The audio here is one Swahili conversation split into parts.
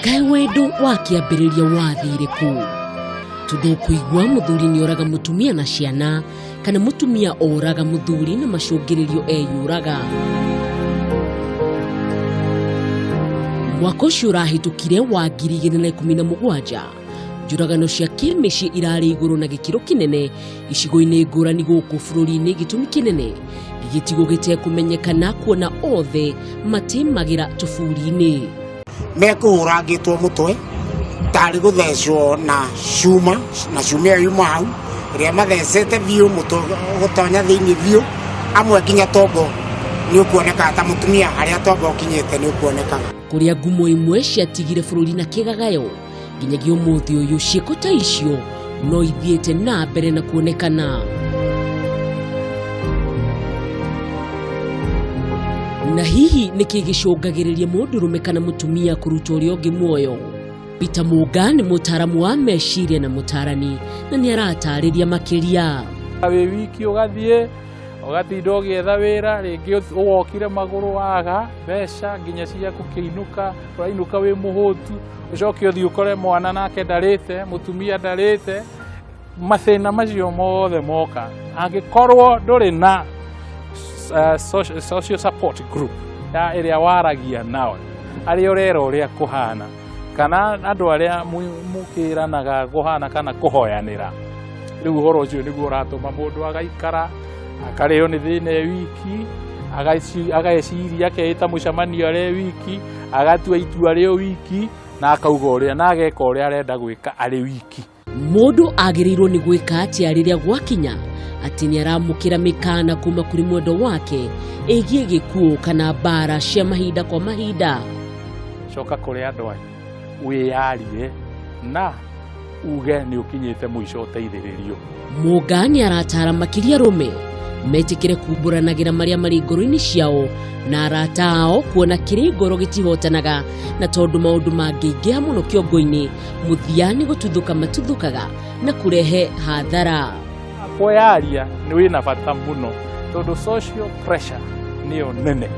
kae wendo wakiambĩrĩria wathire ku tundu kuigwa muthuri ni oraga mutumia na ciana kana mutumia oraga muthuri na macungĩrĩrio eyuraga. Mwaka ũcio ũrahĩtũkire wa 2017 njuragano cia kimicii irarĩ iguru na gĩkĩro kinene icigo-inĩ ngũrani gũkũ bũrũri-inĩ, gĩtũmi kinene gĩtigo gĩtekumenyekana kuona othe matimagira tuburi-inĩ. Mekũhũrangĩtwo mũtwe tarĩ gũthecwo na cuma na cuma yuma hau ĩrĩa mathecete biũ mũtwe gũtonya thĩinĩ biũ, amwe nginya tombo nĩ ũkuoneka ta mũtumia harĩa tombo ũkinyĩte nĩ ũkuoneka. Kũrĩa ngumo imwe ciatigire bũrũri na kĩgagayo nginyagia ũmũthĩ ũyũ ciĩko ta icio no ithiĩte na mbere na kuonekana. Na hihi nĩkĩ gĩcũngagĩrĩria mũndũrũme kana mũtumia kũruta ũrĩa ũngĩ muoyo? Peter Muga nĩ mũtaaramu wa meciria na mũtaarani na nĩ aratarĩria makĩria. Wĩ wiki ũgathiĩ ũgatinda ũgĩetha wĩra, rĩngĩ ũgokire magũrũ waga mbeca nginya ciaku kĩinũka, ũrainũka wĩ mũhũtu, ũcoke ũthiĩ ũkore mwana nake ndarĩte, mũtumia ndarĩte, mathĩna macio mothe moka. Angĩkorwo ndũrĩ na social support group ya ĩrĩa waragia nao, arĩa ũrera ũrĩa kũhana kana andũ arĩa mũkĩranaga kũhana kana kũhoyanĩra, rĩu ũhoro ũcio nĩguo ũratũma mũndũ agaikara akarĩo nĩ thĩna wiki, ageciria akeita mũcemanio arĩ wiki, agatua itua rĩo wiki na akauga ũrĩa na ageka ũrĩa arenda gwĩka arĩ wiki. Mũndũ agĩrĩirwo nĩ gwĩka atĩa rĩrĩa gwakinya atĩ nĩ aramũkĩra mĩkana kuma kũrĩ mwendo wake ĩgiĩ gĩkuũ kana mbara cia mahinda kwa mahinda? Coka kũrĩ andũ aya wĩyarie na uge nĩ ũkinyĩte mũico ũteithĩrĩrio. Muga nĩ aratara makĩria arũme metĩkĩre kumbũranagĩra marĩa marĩ ngoro-inĩ ciao na arata ao kuona kĩrĩ ngoro gĩtihotanaga, na tondũ maũndũ mangĩingĩha mũno kĩongo-inĩ mũthia nĩ gũtuthũka matuthũkaga na kũrehe hathara. Kwĩyaria nĩ wĩna bata mũno tondũ social pressure nĩyo nene.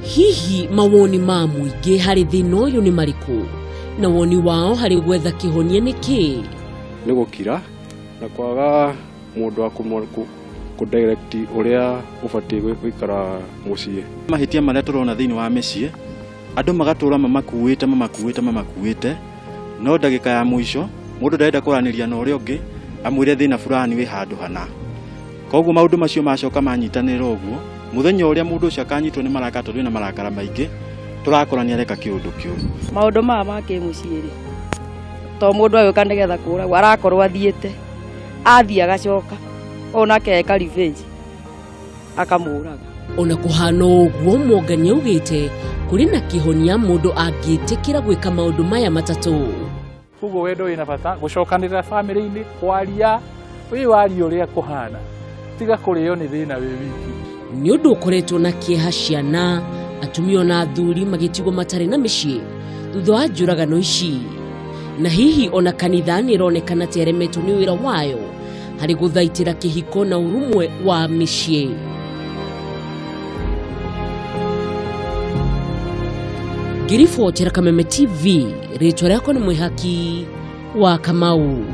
Hihi mawoni ma mũingĩ harĩ thĩna ũyũ nĩ marĩkũ na woni wao harĩ gwetha kĩhonia nĩ kĩĩ? Nĩ gũkira na kwaga mũndũ wa kudirect ũrĩa ũbatiĩ gũikara mũciĩ. Mahĩtia marĩa tũrona thĩinĩ wa mĩciĩ, andũ magatũra mamakuĩte, no ndagĩka ya mũico mũndũ ndarenda kwaranĩria na ũrĩa ũngĩ amwĩre thĩna fulani wĩ handũ hana. Koguo maũndũ macio macoka manyitanĩra ũguo, mũthenya ũrĩa mũndũ ũcio akanyitwo nĩ marakara, tondũ na marakara maingĩ tũrakora nĩ areka kĩũndũ kĩũru. Maũndũ maya ma kĩmũciĩ rĩ, to mũndũ agĩũka nĩgetha kũũragwo arakorwo athiĩte, athiĩ agacoka onake eka revenge akamũraga. Ona kũhana ũguo Muga nĩ augĩte kũrĩ na kĩhonia mũndũ angĩtĩkĩra gwĩka maũndũ maya matatũ. Koguo wendo wĩna bata gũcokanĩrĩra bamĩrĩ-inĩ, kwaria wĩwarie ũrĩa kũhana, tiga kũrĩo nĩ thĩna wĩ wiki. Nĩ ũndũ ũkoretwo na kĩeha ciana, atumia na athuri magĩtigwo matarĩ na mĩciĩ thutha wa njuragano ici, na hihi ona kanitha nĩ ĩronekana ta ĩremetwo nĩ wĩra wayo harĩ gũthaitĩra kĩhiko na ũrũmwe wa mĩciĩ. Ngiribotera Kameme TV, rĩtwa rĩakwa nĩ Mwihaki wa Kamau.